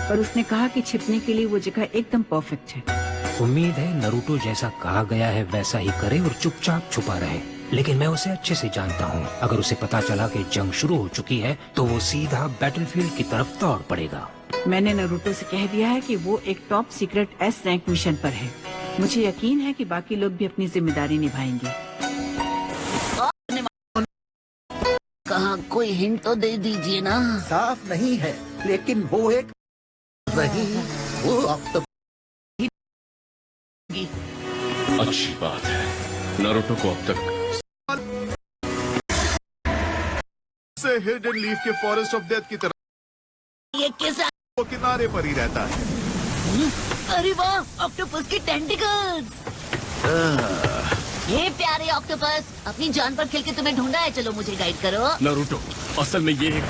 पर उसने कहा कि छिपने के लिए वो जगह एकदम परफेक्ट है। उम्मीद है नरूटो जैसा कहा गया है वैसा ही करे और चुपचाप छुपा रहे। लेकिन मैं उसे अच्छे से जानता हूँ, अगर उसे पता चला कि जंग शुरू हो चुकी है तो वो सीधा बैटलफील्ड की तरफ दौड़ पड़ेगा। मैंने नरूटो से कह दिया है कि वो एक top secret S rank mission पर है। मुझे यकीन है कि बाकी लोग भी अपनी जिम्मेदारी निभाएंगे। कहाँ कोई हिंट तो दे दीजिए ना। साफ नहीं है, लेकिन वो एक वही वो ऑक्टोपस। अच्छी बात है, नारुतो को अब तक से हिडन लीफ के फॉरेस्ट ऑफ डेथ की तरफ ये कैसा? वो किनारे पर ही रहता है। अरे वाह, ऑक्टोपस के टेंटिकल्स। ये प्यारे ऑक्टोपस, अपनी जान पर खेल के तुम्हें ढूंढा है। चलो मुझे गाइड करो। नारुतो, असल में ये एक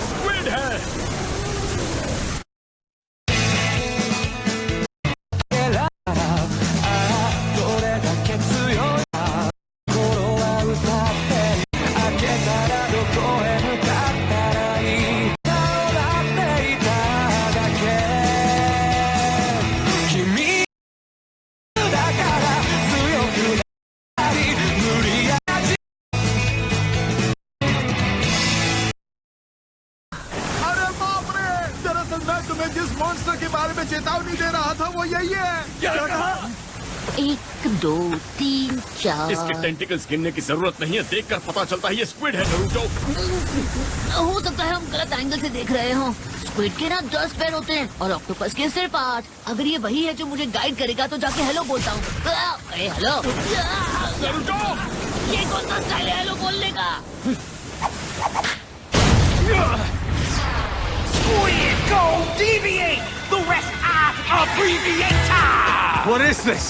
स्क्विड है। अरे बाप रे! दरअसल मैं तुम्हें जिस मॉन्स्टर के बारे में चेतावनी दे रहा था वो यही है। क्या कहा? 1 2 3 4। इसके टेंटिकल्स गिनने की जरूरत नहीं है, देखकर पता चलता है ये स्क्विड है नारुतो। हो सकता है हम गलत एंगल से देख रहे हो। स्क्विड के ना 10 पैर होते हैं और ऑक्टोपस के सिर्फ 8। अगर ये वही है जो मुझे गाइड करेगा तो जाके हेलो बोलता हूँ। हेलो। नारुतो! ये कौन सा स्टाइल है हेलो बोलने का? What is this?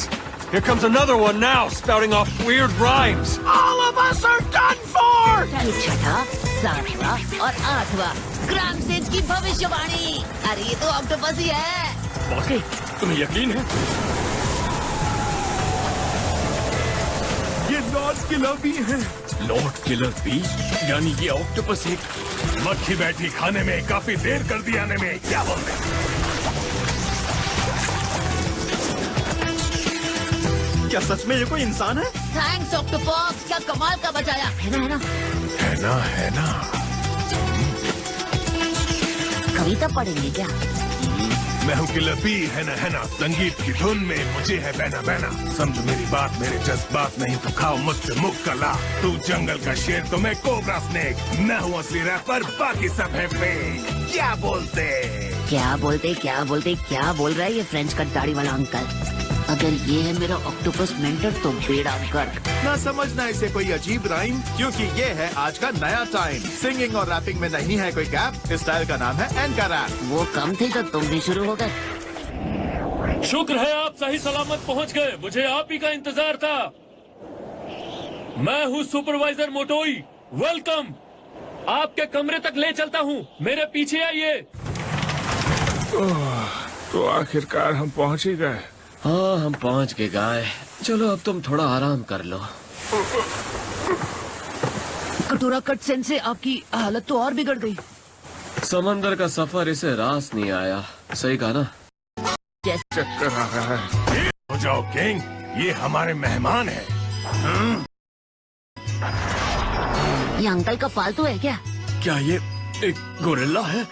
Here comes another one now, spouting off weird rhymes. All of us are done for. ये 6वां, 7वां और 8वां ग्राम सेज की भविष्यवाणी। अरे ये तो ऑक्टोपस ही है। वाकई तुम्हें यकीन है? ये लॉर्ड किलर भी है। लॉर्ड किलर बी? यानी ये ऑक्टोपस एक मक्खी बैठी खाने में काफी देर कर दी आने में। क्या बोलते हैं? क्या सच में ये कोई इंसान है? थैंक्स ऑक्टोपस, क्या कमाल का बचाया। है ना? है ना। कविता पढ़ेंगे क्या? मैं हूँ किलर बी, है ना। संगीत की धुन में मुझे है बहना। समझ मेरी बात, मेरे जज्बात नहीं तो खाओ मुझसे मुख कला। तू जंगल का शेर तो मैं कोबरा स्नेक। मैं हूँ असली रैपर, बाकी सब है फेक। क्या बोलते? क्या बोल रहा है ये फ्रेंच कट दाढ़ी वाला अंकल? अगर ये है मेरा ऑक्टोपस मेंटर तो बेड़ा गर्क। ना समझना इसे कोई अजीब राइम, क्योंकि ये है आज का नया टाइम। सिंगिंग और रैपिंग में नहीं है कोई गैप। इस स्टाइल का नाम है एनका रैप। वो कम थी तो तुम भी शुरू हो गए। शुक्र है आप सही सलामत पहुंच गए, मुझे आप ही का इंतजार था। मैं हूँ सुपरवाइजर मोटोई, वेलकम। आपके कमरे तक ले चलता हूँ, मेरे पीछे आइए। तो आखिरकार हम पहुंच ही गए। हाँ, हम पहुंच के गए। चलो अब तुम थोड़ा आराम कर लो। कटोरा कट सेन से आपकी हालत तो और बिगड़ गई। समंदर का सफर इसे रास नहीं आया। सही कहा ना? चक्कर आ रहा है। हो जाओ किंग, ये हमारे मेहमान हैं। ये अंकल का पालतू है क्या? क्या ये एक गोरिल्ला है?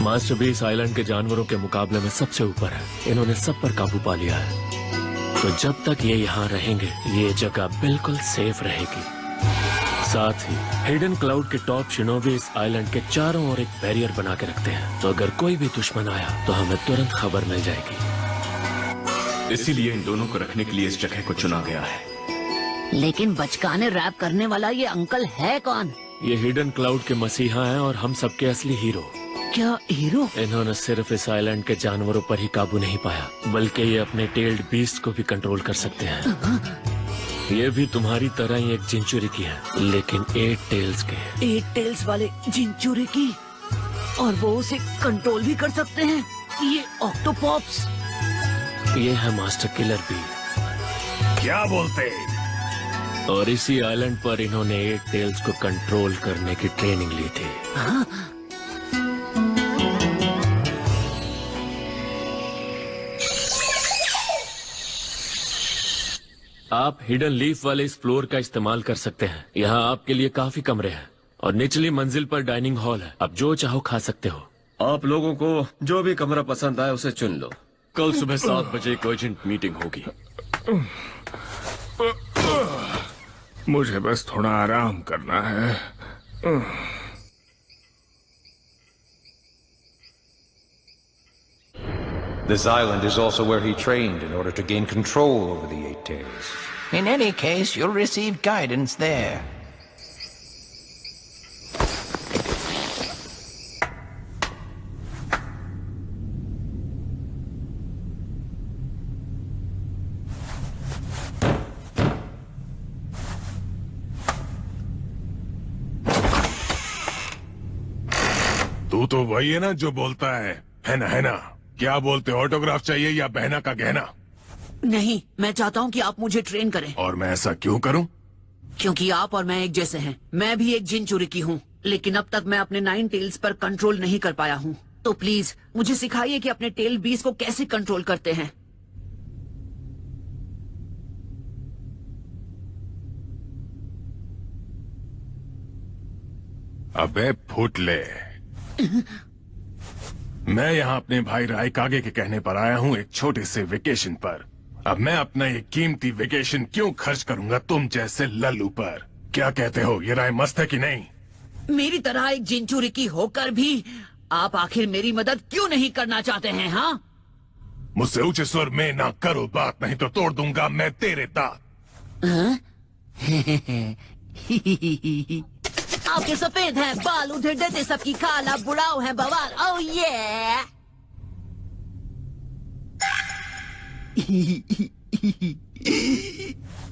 मास्टर बीस आइलैंड के जानवरों के मुकाबले में सबसे ऊपर है। इन्होंने सब पर काबू पा लिया है। तो जब तक ये यहाँ रहेंगे ये जगह बिल्कुल सेफ रहेगी। साथ ही हिडन क्लाउड के टॉप शिनोबी इस आइलैंड के चारों ओर एक बैरियर बना के रखते हैं, तो अगर कोई भी दुश्मन आया तो हमें तुरंत खबर मिल जाएगी। इसीलिए इन दोनों को रखने के लिए इस जगह को चुना गया है। लेकिन बचकाने रैप करने वाला ये अंकल है कौन? ये हिडन क्लाउड के मसीहा हैं और हम सबके असली हीरो। क्या हीरो? इन्होंने सिर्फ इस आइलैंड के जानवरों पर ही काबू नहीं पाया, बल्कि ये अपने टेल्ड बीस्ट को भी कंट्रोल कर सकते हैं। ये भी तुम्हारी तरह ही एक जिंचुरी की है, लेकिन 8 टेल्स के। 8 टेल्स वाले जिंचुरी की? और वो उसे कंट्रोल भी कर सकते हैं? ये ऑक्टोपॉप्स। ये है मास्टर किलर बी। क्या बोलते? और इसी आइलैंड पर इन्होंने 8 टेल्स को कंट्रोल करने की ट्रेनिंग ली थी। आप हिडन लीफ वाले इस फ्लोर का इस्तेमाल कर सकते हैं। यहाँ आपके लिए काफी कमरे हैं और निचली मंजिल पर डाइनिंग हॉल है। आप जो चाहो खा सकते हो। आप लोगों को जो भी कमरा पसंद आए उसे चुन लो। कल सुबह 7 बजे एक अर्जेंट मीटिंग होगी। मुझे बस थोड़ा आराम करना है। This island is also where he trained in order to gain control over the Eight Tails. In any case, you'll receive guidance there. तू तो वही है ना जो बोलता है ना, है ना? क्या बोलते हो, ऑटोग्राफ चाहिए या बहना का गहना? नहीं, मैं चाहता हूँ कि आप मुझे ट्रेन करें। और मैं ऐसा क्यों करूं? क्योंकि आप और मैं एक जैसे हैं। मैं भी एक जिन चुरी की हूँ, लेकिन अब तक मैं अपने 9 टेल्स पर कंट्रोल नहीं कर पाया हूँ। तो प्लीज मुझे सिखाइए कि अपने टेल बीस को कैसे कंट्रोल करते हैं। अबे फुटले, मैं यहाँ अपने भाई रायकागे के कहने पर आया हूँ एक छोटे से वेकेशन पर। अब मैं अपना ये कीमती वेकेशन क्यों खर्च करूंगा तुम जैसे लल्लू पर? क्या कहते हो, ये राय मस्त है कि नहीं? मेरी तरह एक जिनचूरी की होकर भी आप आखिर मेरी मदद क्यों नहीं करना चाहते हैं? हाँ, मुझसे ऊंचे स्वर में ना करो बात, नहीं तो तोड़ दूंगा मैं तेरे दांत। आपके सफेद हैं बाल, उधर देते सबकी खाल, आप बुढ़ाओ हैं बवाल। ओह ये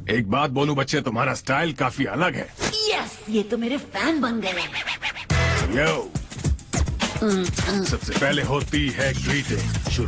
एक बात बोलूं बच्चे, तुम्हारा स्टाइल काफी अलग है। यस, ये तो मेरे फैन बन गए। यो, सबसे पहले होती है ग्रीटिंग।